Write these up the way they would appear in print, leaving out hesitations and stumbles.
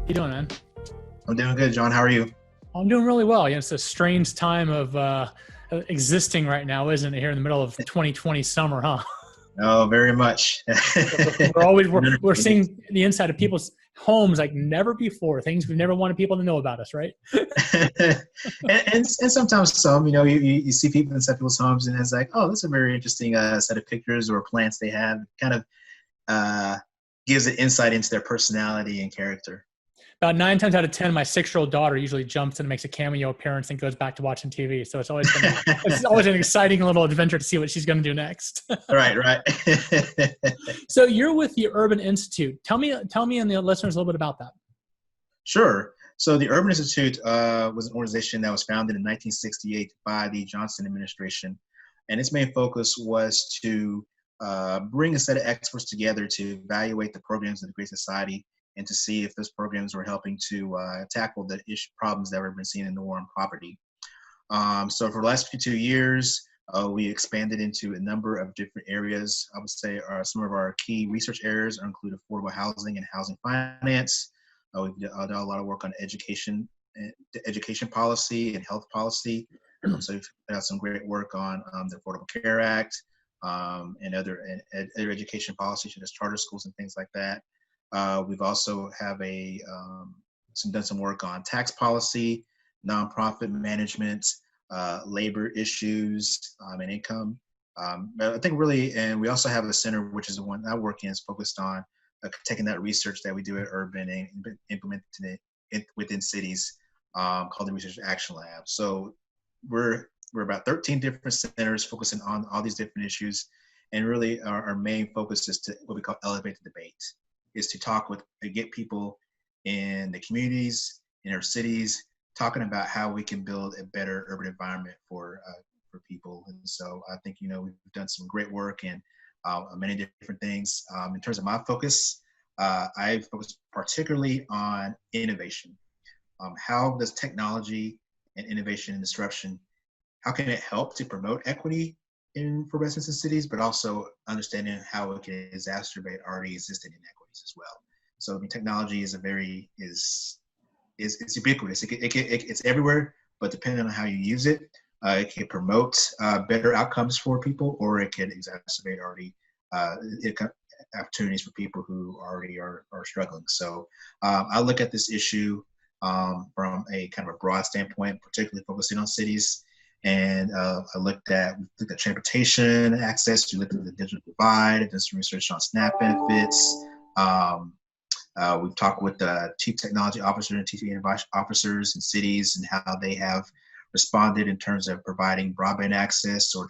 you doing, man? I'm doing good, John. How are you? I'm doing really well. It's a strange time of existing right now, isn't it? Here in the middle of 2020 summer, huh? Oh, very much. We're seeing the inside of people's homes like never before. Things we've never wanted people to know about us, right? and sometimes you see people inside people's homes, and it's like, oh, that's a very interesting set of pictures or plants they have. Kind of gives an insight into their personality and character. About 9 times out of 10, my 6-year-old daughter usually jumps and makes a cameo appearance and goes back to watching TV. So it's always an exciting little adventure to see what she's going to do next. Right. So you're with the Urban Institute. Tell me and the listeners a little bit about that. Sure. So the Urban Institute was an organization that was founded in 1968 by the Johnson administration. And its main focus was to bring a set of experts together to evaluate the programs of the Great Society and to see if those programs were helping to tackle the problems that we've been seeing in the war on poverty. So for the last 2 years, we expanded into a number of different areas. I would say some of our key research areas include affordable housing and housing finance. We've done a lot of work on education policy and health policy. So we've done some great work on the Affordable Care Act and other education policies such as charter schools and things like that. We've also have done some work on tax policy, nonprofit management, labor issues, and income. I think really, and we also have a center, which is the one I work in, is focused on taking that research that we do at Urban and implementing it within cities, called the Research Action Lab. So we're about 13 different centers focusing on all these different issues, and really our main focus is to what we call elevate the debate. Is to get people in the communities, in our cities, talking about how we can build a better urban environment for people. And so I think, we've done some great work in many different things. In terms of my focus, I focus particularly on innovation. How does technology and innovation and disruption, how can it help to promote equity for residents in cities, but also understanding how it can exacerbate already existing inequities as well. So technology is it's ubiquitous. It's everywhere, but depending on how you use it, it can promote better outcomes for people, or it can exacerbate already opportunities for people who already are struggling. So I look at this issue from a kind of a broad standpoint, particularly focusing on cities. And I looked at transportation access, we looked at the digital divide, did some research on SNAP benefits. We've talked with the chief technology officer and chief officers in cities and how they have responded in terms of providing broadband access or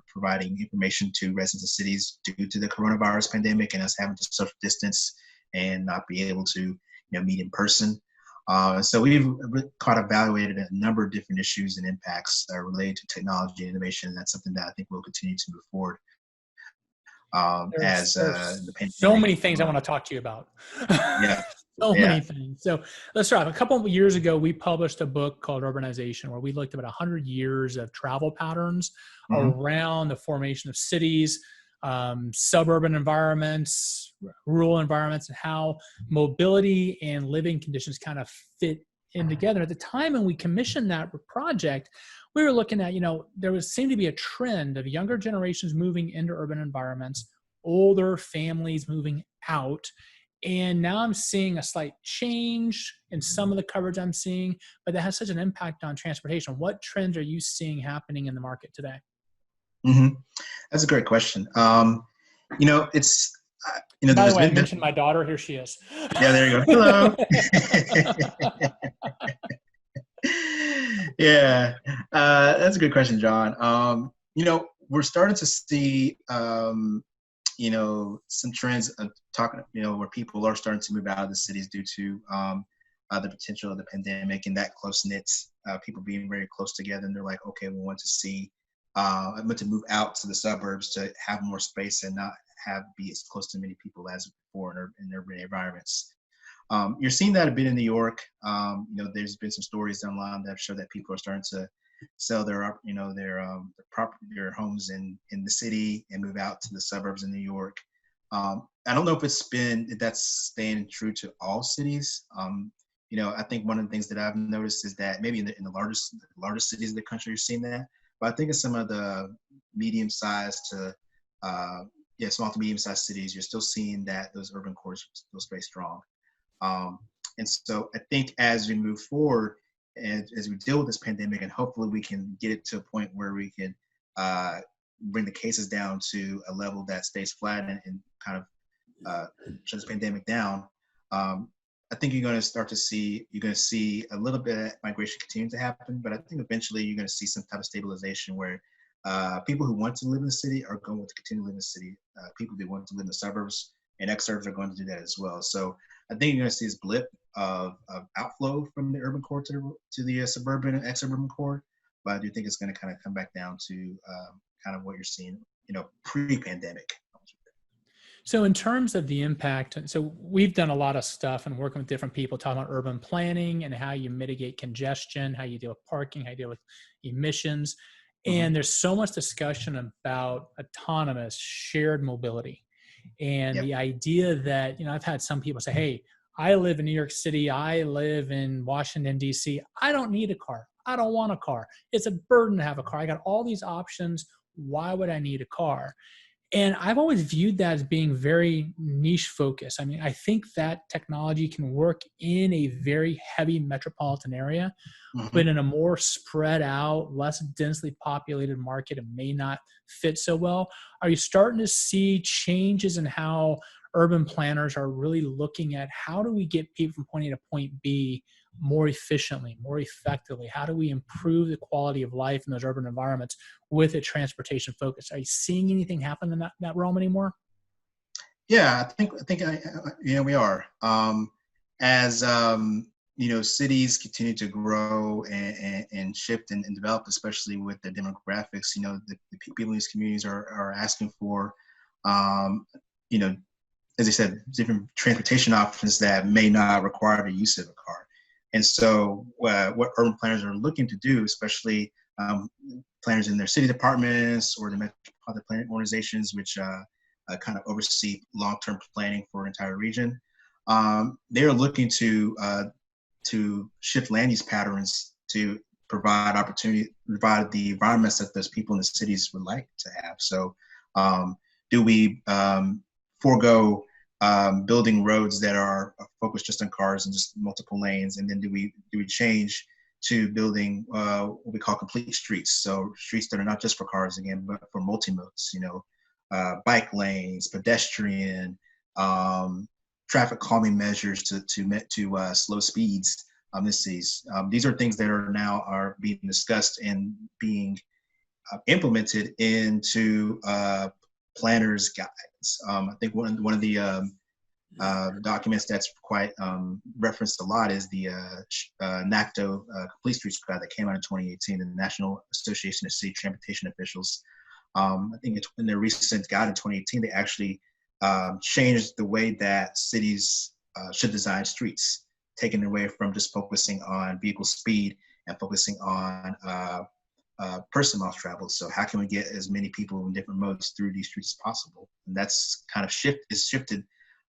providing information to residents of cities due to the coronavirus pandemic and us having to social distance and not be able to meet in person. So we've kind of evaluated a number of different issues and impacts related to technology and innovation. And that's something that I think we'll continue to move forward. There's so many things I want to talk to you about. Yeah. Many things. So let's start off. A couple of years ago, we published a book called Urbanization, where we looked at about 100 years of travel patterns around the formation of cities, suburban environments, rural environments, and how mobility and living conditions kind of fit in together. At the time when we commissioned that project, we were looking at, there seemed to be a trend of younger generations moving into urban environments, older families moving out. And now I'm seeing a slight change in some of the coverage I'm seeing, but that has such an impact on transportation. What trends are you seeing happening in the market today? Mm-hmm. That's a great question. It's By the way, I mentioned my daughter. Here she is. Yeah, there you go. Hello. Yeah, that's a good question, John. We're starting to see some trends of talking, where people are starting to move out of the cities due to the potential of the pandemic and that close-knit, people being very close together. And they're like, okay, we want to move out to the suburbs to have more space and not be as close to many people as before in urban environments. You're seeing that a bit in New York. There's been some stories online that show that people are starting to sell their homes in the city and move out to the suburbs in New York. I don't know if that's staying true to all cities. I think one of the things that I've noticed is that maybe in the largest cities of the country, you're seeing that. But I think in some of the medium-sized to small to medium-sized cities, you're still seeing that those urban cores still stay strong. And so I think as we move forward and as we deal with this pandemic, and hopefully we can get it to a point where we can bring the cases down to a level that stays flat and kind of shut this pandemic down. I think you're going to see a little bit of migration continue to happen, but I think eventually you're going to see some type of stabilization where people who want to live in the city are going to continue to live in the city. People who want to live in the suburbs and exurbs are going to do that as well. So I think you're going to see this blip of outflow from the urban core to the suburban and exurban core, but I do think it's going to kind of come back down to kind of what you're seeing, pre-pandemic. So in terms of the impact, so we've done a lot of stuff and working with different people talking about urban planning and how you mitigate congestion, how you deal with parking, how you deal with emissions. And there's so much discussion about autonomous shared mobility. And the idea that, I've had some people say, hey, I live in New York City. I live in Washington, D.C. I don't need a car. I don't want a car. It's a burden to have a car. I got all these options. Why would I need a car? And I've always viewed that as being very niche focused. I mean, I think that technology can work in a very heavy metropolitan area, but in a more spread out, less densely populated market, it may not fit so well. Are you starting to see changes in how urban planners are really looking at how do we get people from point A to point B more efficiently, more effectively? How do we improve the quality of life in those urban environments with a transportation focus? Are you seeing anything happen in that realm anymore? Yeah, I think we are. As cities continue to grow and shift and develop, especially with the demographics, the people in these communities are asking for, as I said, different transportation options that may not require the use of a car. And so what urban planners are looking to do, especially planners in their city departments or the metropolitan planning organizations, which kind of oversee long-term planning for an entire region, they are looking to shift land use patterns to provide the environments that those people in the cities would like to have. So do we forego building roads that are focused just on cars and just multiple lanes, and then do we change to building what we call complete streets? So streets that are not just for cars again, but for multi-modes. Bike lanes, pedestrian, traffic calming measures to slow speeds in the cities. These are things that are being discussed and being implemented into planners' guides. I think one of the documents that's quite referenced a lot is the NACTO Complete Streets Guide that came out in 2018, the National Association of City Transportation Officials. I think in their recent guide in 2018, they actually changed the way that cities should design streets, taking away from just focusing on vehicle speed and focusing on person miles traveled. So how can we get as many people in different modes through these streets as possible? And that's kind of shifted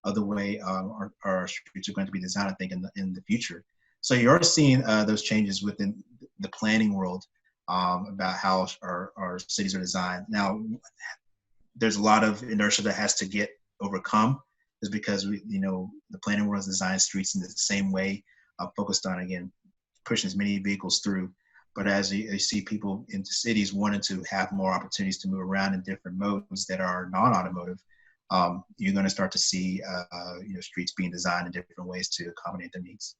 of the way our streets are going to be designed, I think, in the future. So you're seeing those changes within the planning world about how our cities are designed. Now, there's a lot of inertia that has to get overcome, is because the planning world has designed streets in the same way, focused on, again, pushing as many vehicles through. But as you see people in cities wanting to have more opportunities to move around in different modes that are non-automotive, you're going to start to see streets being designed in different ways to accommodate their needs.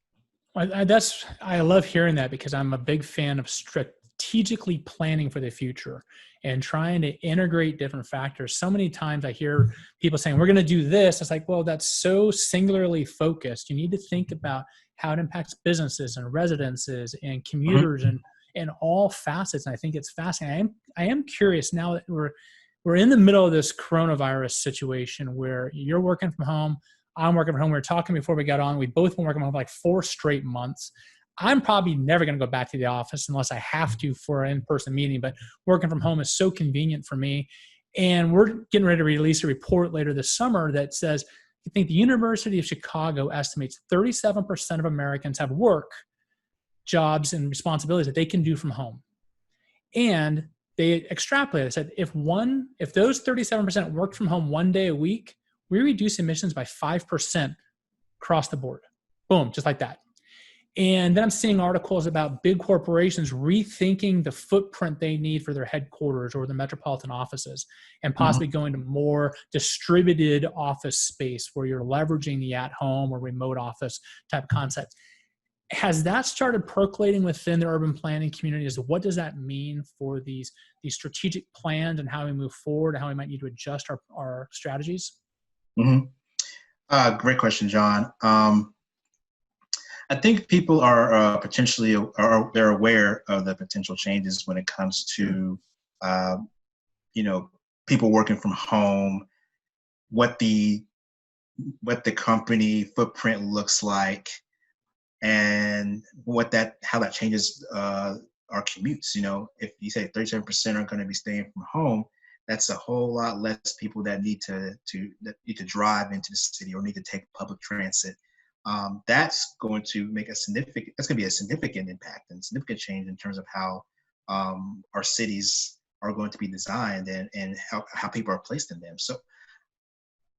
I love hearing that, because I'm a big fan of strategically planning for the future and trying to integrate different factors. So many times I hear people saying, we're going to do this. It's like, well, that's so singularly focused. You need to think about how it impacts businesses and residences and commuters and all facets. And I think it's fascinating. I am curious now that we're in the middle of this coronavirus situation where you're working from home, I'm working from home. We were talking before we got on. We both been working from home like 4 straight months. I'm probably never going to go back to the office unless I have to for an in-person meeting, but working from home is so convenient for me. And we're getting ready to release a report later this summer that says, I think the University of Chicago estimates 37% of Americans have work, jobs, and responsibilities that they can do from home. And they extrapolated, said if those 37% worked from home 1 day a week, we reduce emissions by 5% across the board. Boom, just like that. And then I'm seeing articles about big corporations rethinking the footprint they need for their headquarters or the metropolitan offices, and possibly going to more distributed office space where you're leveraging the at-home or remote office type concept. Has that started percolating within the urban planning community? As to what does that mean for these strategic plans and how we move forward and how we might need to adjust our strategies? Great question, John. I think people are potentially, they're aware of the potential changes when it comes to, people working from home, what the company footprint looks like, and how that changes our commutes. If you say 37% are going to be staying from home, that's a whole lot less people that need to drive into the city or need to take public transit. That's going to be a significant impact and significant change in terms of how our cities are going to be designed and how people are placed in them. So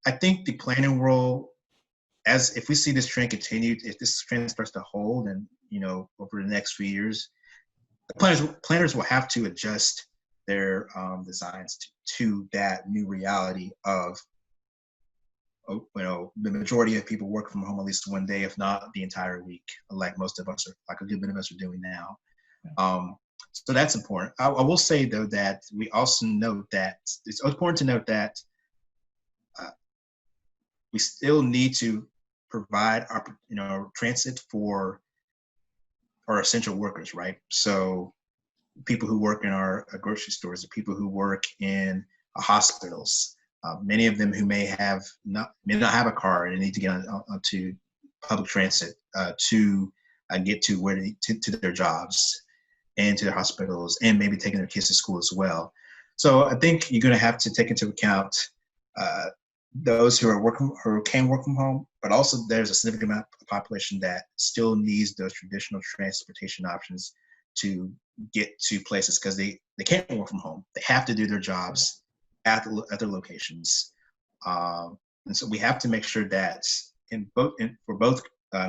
I think the planning role, if we see this trend continue, if this trend starts to hold and, over the next few years, the planners will have to adjust their designs to that new reality of, the majority of people work from home at least 1 day, if not the entire week, like most of us like a good bit of us are doing now. So that's important. I will say, though, that we also note that it's important to note that we still need to provide transit for our essential workers, right? So people who work in our grocery stores, the people who work in hospitals, many of them who may not have a car and need to get onto public transit to get to their jobs and to their hospitals, and maybe taking their kids to school as well. So I think you're going to have to take into account those who can work from home, but also there's a significant amount of population that still needs those traditional transportation options to get to places because they can't work from home. They have to do their jobs at their locations. And so we have to make sure that for both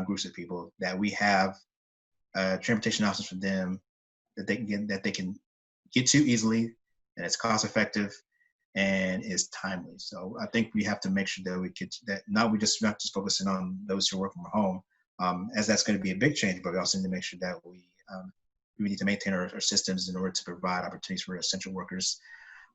groups of people, that we have transportation options for them that they can get to easily, and it's cost effective and is timely. So I think we have to make sure that we're not just focusing on those who are working from home, as that's going to be a big change, but we also need to make sure that we need to maintain our systems in order to provide opportunities for essential workers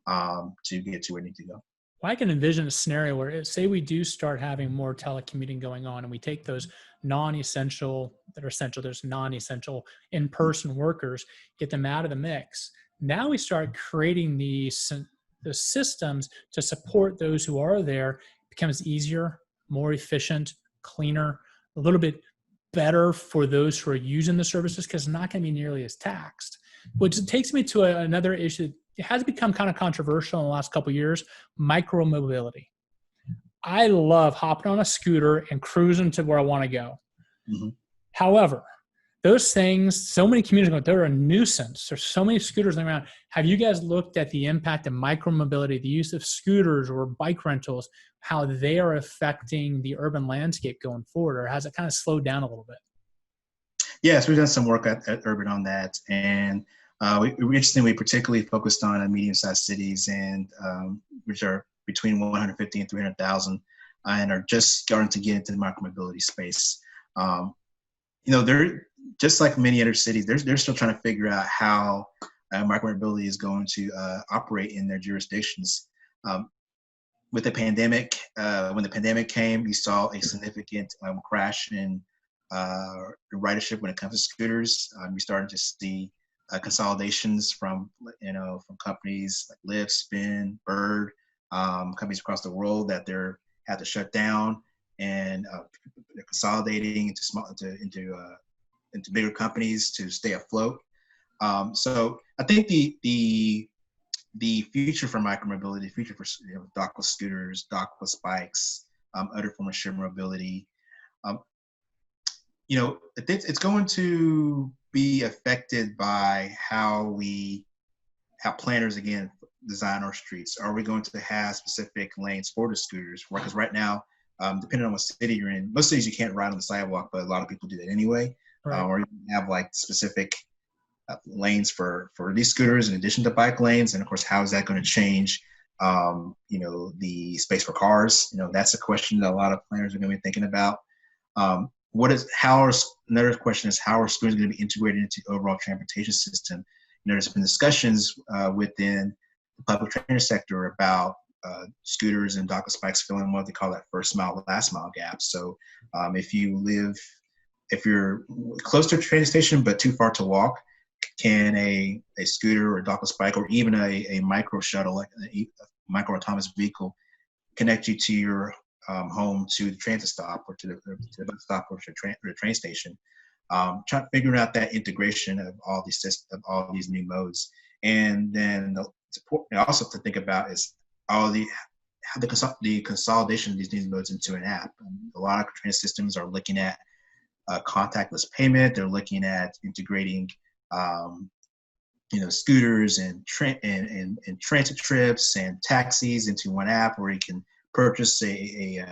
to get to where they need to go. Well, I can envision a scenario where, say we do start having more telecommuting going on, and we take those non-essential that are essential, there's non-essential in-person workers, get them out of the mix. Now we start creating the systems to support those who are there. It becomes easier, more efficient, cleaner, a little bit better for those who are using the services because it's not going to be nearly as taxed. Which takes me to another issue. It has become kind of controversial in the last couple of years, micromobility. I love hopping on a scooter and cruising to where I want to go. Mm-hmm. However, those things, so many communities, they're a nuisance. There's so many scooters around. Have you guys looked at the impact of micromobility, the use of scooters or bike rentals, how they are affecting the urban landscape going forward, or has it kind of slowed down a little bit? Yes, we've done some work at Urban on that. And we particularly focused on medium-sized cities, and which are between 150 and 300,000, and are just starting to get into the micromobility space. They're just like many other cities. They're still trying to figure out how micromobility is going to operate in their jurisdictions. With the pandemic, when the pandemic came, we saw a significant crash in ridership when it comes to scooters. We started to see consolidations from companies like Lyft, Spin, Bird, companies across the world that they're had to shut down, and they're consolidating into bigger companies to stay afloat. So I think the the future for micromobility, the future for dockless scooters, dockless bikes, other form of shared mobility, it's going to be affected by how planners, again, design our streets. Are we going to have specific lanes for the scooters? Because right now, depending on what city you're in, most cities you can't ride on the sidewalk, but a lot of people do that anyway. Right. Or you have like specific lanes for these scooters in addition to bike lanes. And of course, how is that going to change, the space for cars? That's a question that a lot of planners are going to be thinking about. Another question is, how are scooters going to be integrated into the overall transportation system? There's been discussions within the public transit sector about scooters and dockless bikes filling what they call that first mile, last mile gap. So if you're close to a train station but too far to walk, can a scooter or a dockless bike, or even a micro shuttle, like a micro autonomous vehicle, connect you to your home, to the transit stop, or to the bus stop, or to the train station? Trying to figure out that integration of all these systems, of all these new modes. And then also to think about is the consolidation of these new modes into an app. A lot of transit systems are looking at contactless payment. They're looking at integrating scooters and transit trips and taxis into one app, where you can purchase a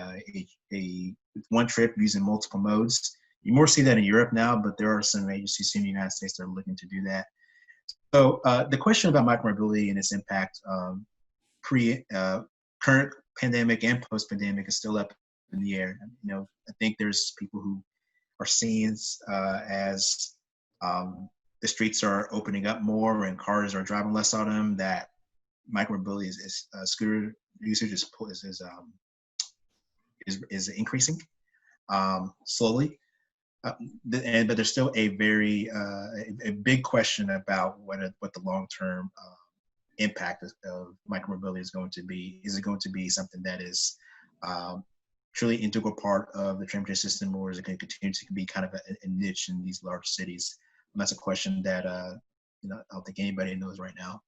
one trip using multiple modes. You more see that in Europe now, but there are some agencies in the United States that are looking to do that. So the question about micromobility and its impact current pandemic and post-pandemic is still up in the air. I think there's people who are seeing as the streets are opening up more and cars are driving less on them, that micromobility scooter usage is increasing slowly. But there's still a very a big question about what the long-term impact of micromobility is going to be. Is it going to be something that is truly integral part of the transportation system, or is it going to continue to be kind of a niche in these large cities? And that's a question that I don't think anybody knows right now.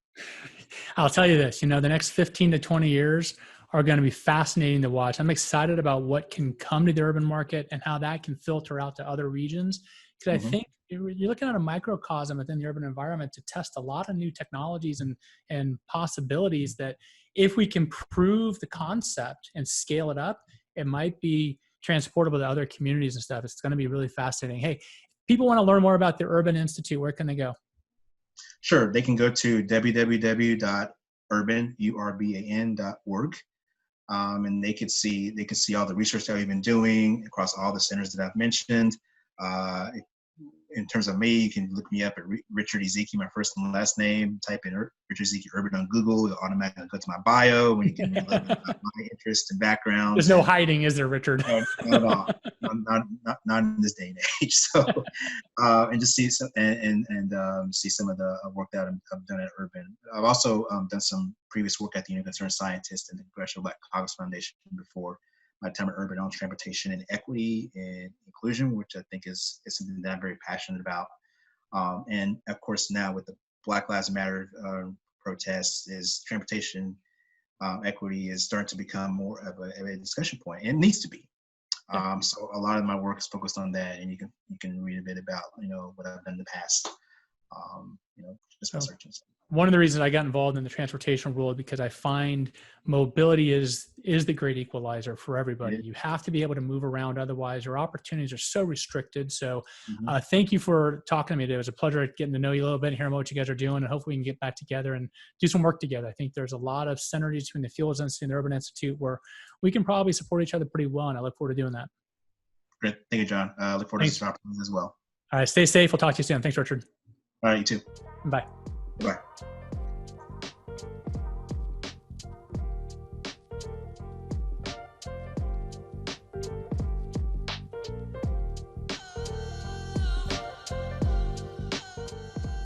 I'll tell you this, the next 15 to 20 years are going to be fascinating to watch. I'm excited about what can come to the urban market and how that can filter out to other regions. Because I think you're looking at a microcosm within the urban environment to test a lot of new technologies and possibilities that, if we can prove the concept and scale it up, it might be transportable to other communities and stuff. It's going to be really fascinating. Hey, people want to learn more about the Urban Institute. Where can they go? Sure. They can go to www.urban.org. And they could see all the research that we've been doing across all the centers that I've mentioned. In terms of me, you can look me up at Richard Ezike, my first and last name. Type in Richard Ezike Urban on Google. It'll automatically go to my bio, when you can read a little bit about my interests and background. There's no hiding, is there, Richard? No, not at all. Not in this day and age. So, and just see some see some of the work that I've done at Urban. I've also done some previous work at the Union Concerned Scientist and the Congressional Black Caucus Foundation before my time at Urban, on transportation and equity and inclusion, which I think is something that I'm very passionate about. And of course, now with the Black Lives Matter protests, is transportation equity is starting to become more of a discussion point, and it needs to be. So a lot of my work is focused on that, and you can read a bit about what I've done in the past. Just by searching. One of the reasons I got involved in the transportation world, because I find mobility is the great equalizer for everybody. You have to be able to move around, otherwise your opportunities are so restricted. So thank you for talking to me today. It was a pleasure getting to know you a little bit and hearing what you guys are doing, and hopefully we can get back together and do some work together. I think there's a lot of synergies between the Fields Institute and the Urban Institute where we can probably support each other pretty well, and I look forward to doing that. Great. Thank you, John. Look forward to this opportunity as well. All right. Stay safe. We'll talk to you soon. Thanks, Richard. All right. You too. Bye. Bye.